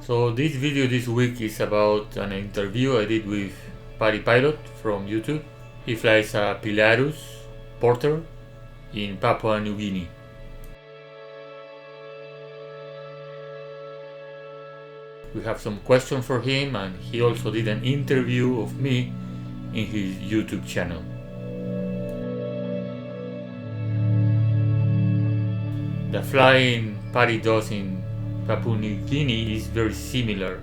So this video this week is about an interview I did with Paddy Pilot from YouTube. He flies a Pilatus Porter in Papua New Guinea. We have some questions for him, and he also did an interview of me in his YouTube channel. The flying Paddy does in Papua New Guinea is very similar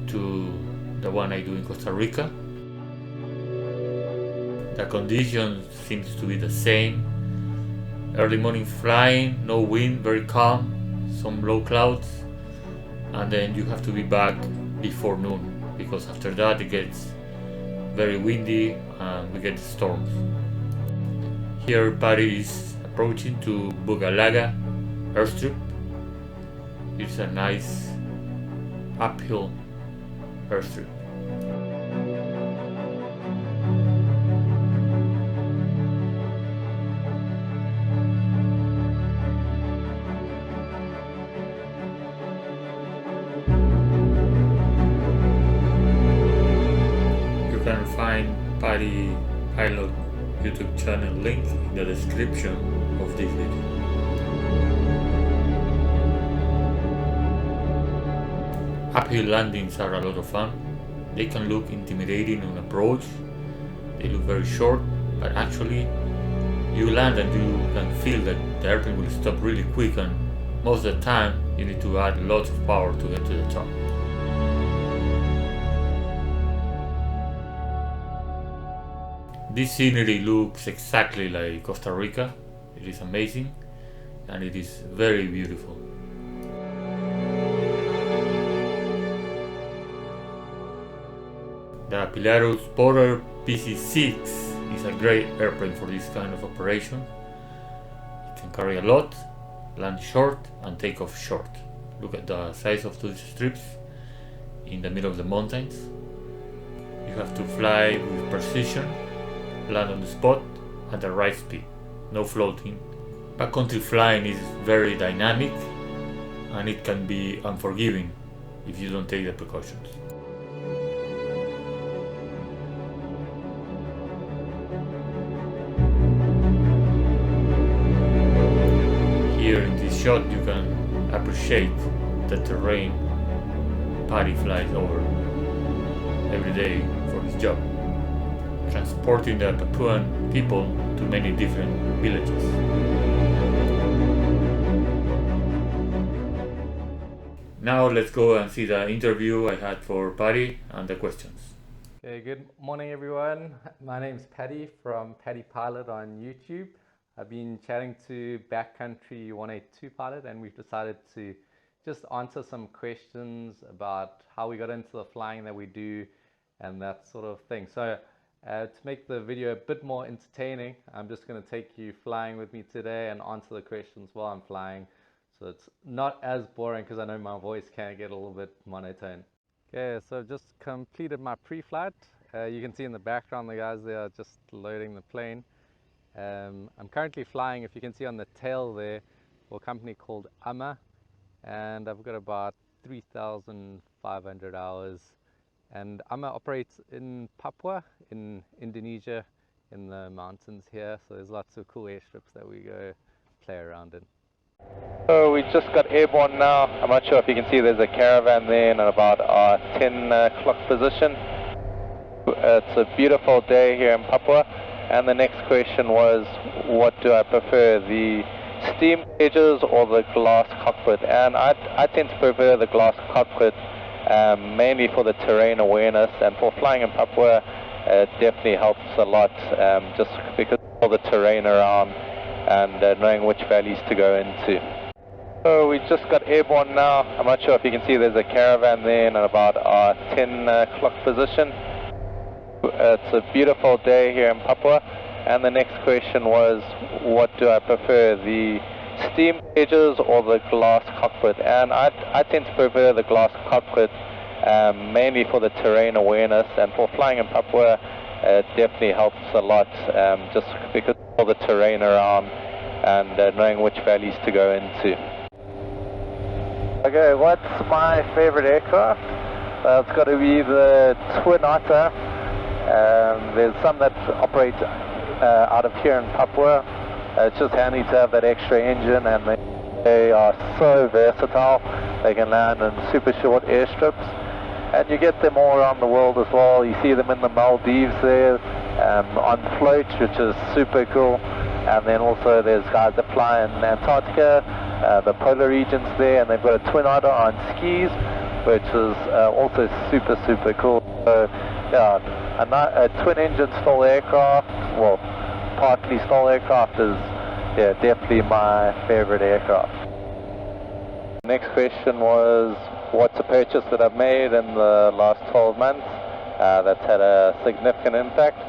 to the one I do in Costa Rica. The conditions seems to be the same. Early morning flying, no wind, very calm, some low clouds, and then you have to be back before noon because after that it gets very windy and we get storms. Here Paddy is approaching to Bugalaga airstrip. It's a nice uphill airstrip. You can find Paddy Pilot YouTube channel link in the description of this video. Uphill landings are a lot of fun. They can look intimidating on approach. They look very short, but actually you land and you can feel that the airplane will stop really quick, and most of the time you need to add lots of power to get to the top. This scenery looks exactly like Costa Rica. It is amazing and it is very beautiful. The Pilatus Porter PC-6 is a great airplane for this kind of operation. It can carry a lot, land short and take off short. Look at the size of those strips in the middle of the mountains. You have to fly with precision, land on the spot at the right speed, no floating. Backcountry flying is very dynamic and it can be unforgiving if you don't take the precautions. Here in this shot you can appreciate the terrain Paddy flies over every day for his job, transporting the Papuan people to many different villages. Now let's go and see the interview I had for Paddy and the questions. Okay, good morning everyone. My name's Paddy from Paddy Pilot on YouTube. I've been chatting to Backcountry 182 Pilot, and we've decided to just answer some questions about how we got into the flying that we do and that sort of thing. So to make the video a bit more entertaining, I'm just going to take you flying with me today and answer the questions while I'm flying, so it's not as boring because I know my voice can get a little bit monotone. Okay, so I've just completed my pre-flight. You can see in the background the guys there are just loading the plane. I'm currently flying, if you can see on the tail there, for a company called AMA, and I've got about 3,500 hours. And AMA operates in Papua, in Indonesia, in the mountains here, so there's lots of cool airstrips that we go play around in. So we just got airborne now. I'm not sure if you can see there's a caravan there in about our 10 o'clock position. It's a beautiful day here in Papua. And the next question was, what do I prefer, the steam cages or the glass cockpit? And I tend to prefer the glass cockpit, mainly for the terrain awareness, and for flying in Papua it definitely helps a lot, just because of all the terrain around and knowing which valleys to go into. So we just got airborne now. I'm not sure if you can see there's a caravan there in about our 10 o'clock position. It's a beautiful day here in Papua, and the next question was, what do I prefer, the steam cages or the glass cockpit? And I tend to prefer the glass cockpit, mainly for the terrain awareness, and for flying in Papua it definitely helps a lot, just because of all the terrain around and knowing which valleys to go into. Okay, what's my favorite aircraft? It's got to be the Twin Otter. There's some that operate out of here in Papua. It's just handy to have that extra engine, and they are so versatile. They can land in super short airstrips, and you get them all around the world as well. You see them in the Maldives there, on float, which is super cool. And then also there's guys that fly in Antarctica, the polar regions there, and they've got a Twin Otter on skis, which is also super cool. So yeah, a twin engine stall aircraft, well, partly stall aircraft is definitely my favorite aircraft. Next question was, what's a purchase that I've made in the last 12 months that's had a significant impact?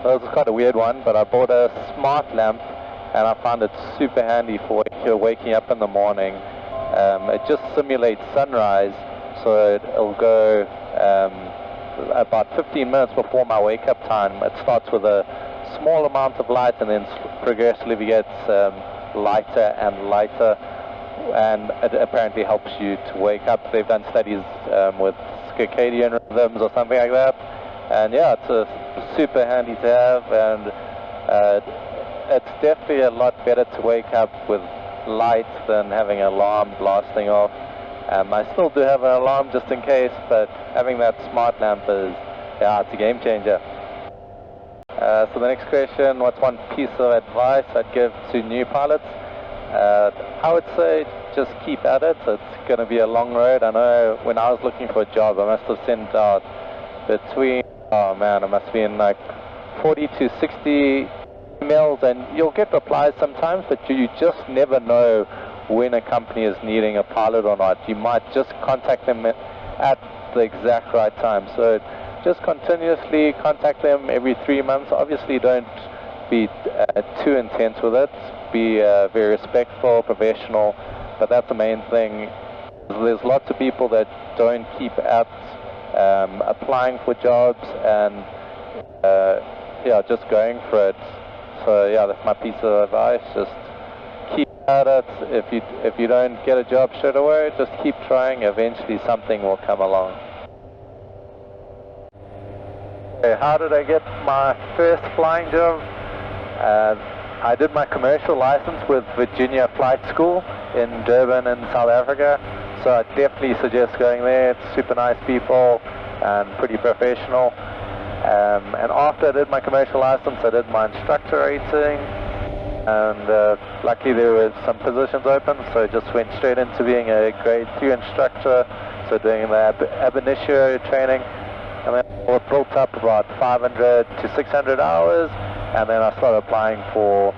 Well, this is quite a weird one, but I bought a smart lamp, and I found it super handy for if you're waking up in the morning. It just simulates sunrise, so it'll go about 15 minutes before my wake-up time. It starts with a small amount of light, and then progressively gets lighter and lighter, and it apparently helps you to wake up. They've done studies with circadian rhythms or something like that, and yeah, it's a super handy to have, and it's definitely a lot better to wake up with light than having an alarm blasting off. I still do have an alarm just in case, but having that smart lamp is, yeah, it's a game changer. So the next question, what's one piece of advice I'd give to new pilots? I would say just keep at it. It's going to be a long road. I know when I was looking for a job, I must have sent out between, oh man, it must have been like 40 to 60 emails, and you'll get replies sometimes, but you just never know when a company is needing a pilot or not. You might just contact them at the exact right time. So just continuously contact them every 3 months. Obviously don't be too intense with it. Be very respectful, professional, but that's the main thing. There's lots of people that don't keep at applying for jobs and yeah, just going for it. So yeah, that's my piece of advice. Just keep at it. If you don't get a job straight away, just keep trying. Eventually something will come along. Okay, how did I get my first flying job? I did my commercial license with Virginia Flight School in Durban in South Africa. So I definitely suggest going there. It's super nice people and pretty professional. And after I did my commercial license, I did my instructor rating, and luckily there were some positions open, so I just went straight into being a grade 2 instructor, so doing the ab initio training, and then I built up about 500 to 600 hours, and then I started applying for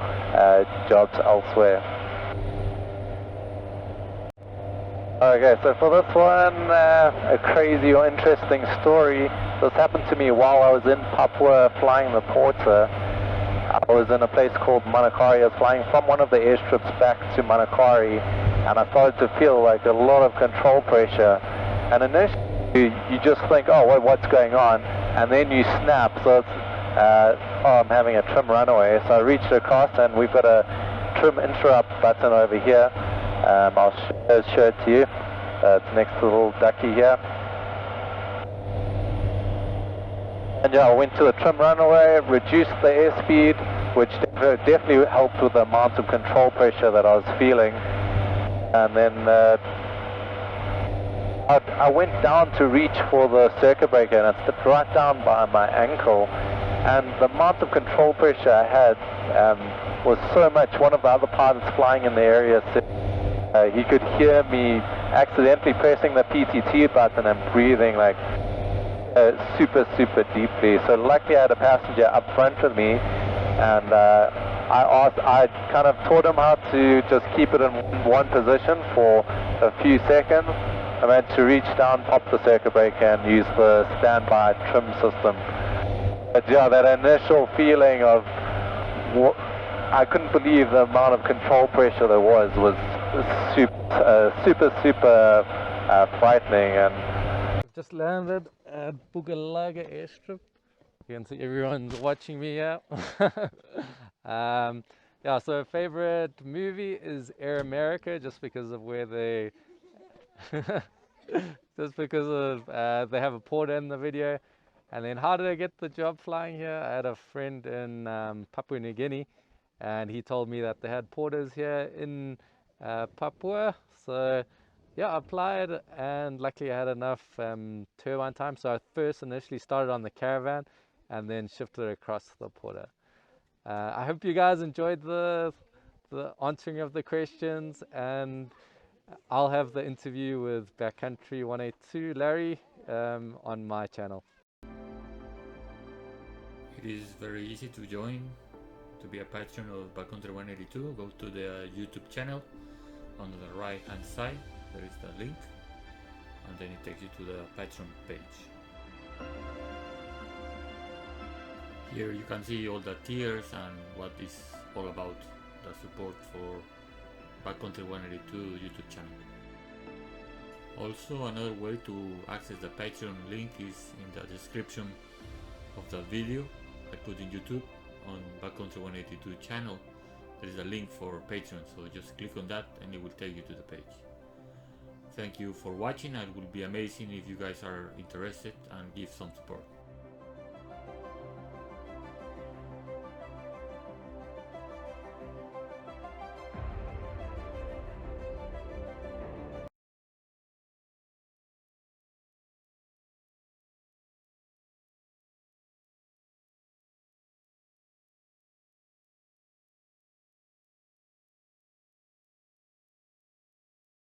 jobs elsewhere. Okay, so for this one, a crazy or interesting story. This happened to me while I was in Papua flying the Porter. I was in a place called Manakari. I was flying from one of the airstrips back to Manakari, and I started to feel like a lot of control pressure. And initially, you just think, oh, what's going on? And then you snap. So it's, oh, I'm having a trim runaway. So I reached across, and we've got a trim interrupt button over here. I'll show it to you. It's next to the little ducky here. And yeah, I went to the trim runaway, reduced the airspeed, which definitely helped with the amount of control pressure that I was feeling. And then I went down to reach for the circuit breaker, and it slipped right down by my ankle. And the amount of control pressure I had was so much. One of the other pilots flying in the area said he could hear me accidentally pressing the PTT button and breathing like super deeply. So luckily I had a passenger up front with me, and I kind of taught him how to just keep it in one position for a few seconds, and then to reach down, pop the circuit breaker, and use the standby trim system. But yeah, that initial feeling of I couldn't believe the amount of control pressure there was super frightening. And Just landed at Bugalaga airstrip. You can see everyone's watching me here. Yeah, so favorite movie is Air America, just because of where they Just because of they have a porter in the video. And then how did I get the job flying here? I had a friend in Papua New Guinea, and he told me that they had porters here in Papua. So yeah, I applied, and luckily I had enough turbine time. So I first initially started on the caravan and then shifted across the porter. I hope you guys enjoyed the answering of the questions, and I'll have the interview with Backcountry 182 Larry on my channel. It is very easy to join, to be a patron of Backcountry 182. Go to the YouTube channel. On the right hand side there is the link, and then it takes you to the Patreon page. Here you can see all the tiers and what is all about the support for Backcountry 182 YouTube channel. Also, another way to access the Patreon link is in the description of the video I put in YouTube on Backcountry 182 channel. There is a link for Patreon, so just click on that and it will take you to the page. Thank you for watching. It would be amazing if you guys are interested and give some support.